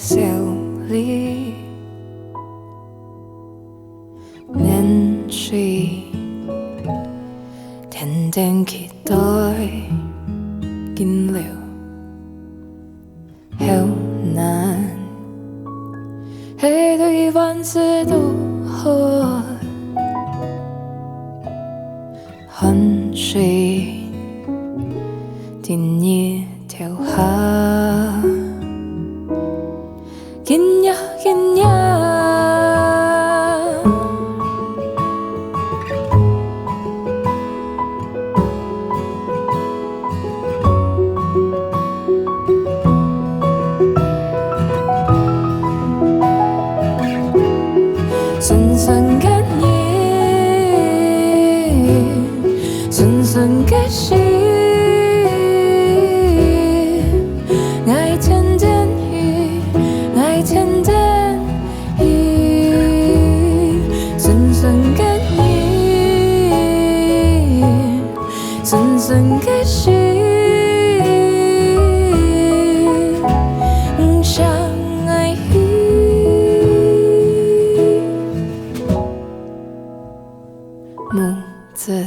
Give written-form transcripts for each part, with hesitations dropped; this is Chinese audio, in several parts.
笑里年歲，天天期待見了，好難喺對萬事都好，汗水第一條河，緊呀緊呀。深深感念，深深感謝，愛天天意，愛天天意，深深感念，深深感謝。木子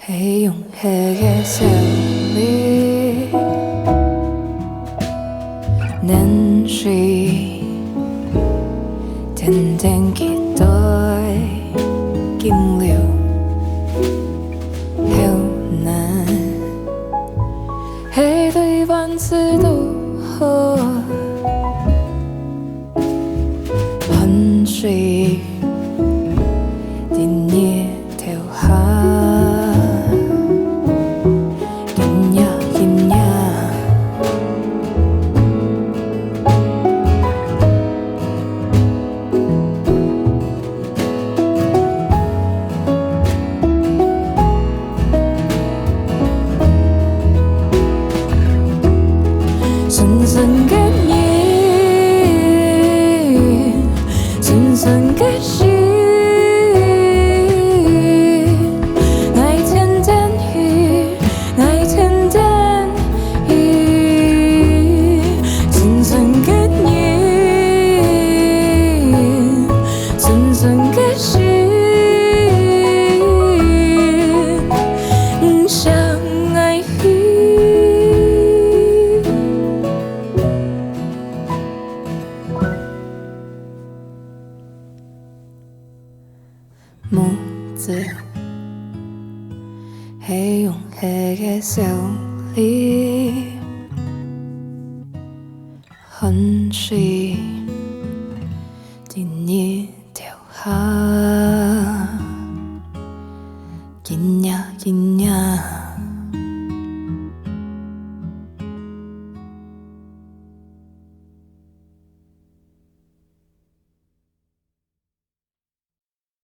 係用黑嘅笑里，年歲天天期待見了，好難係對萬事都好，汗水第一條河，緊呀緊呀。深深感念，深深感謝。木子係用黑嘅笑里，汗水第一條河，緊呀緊呀。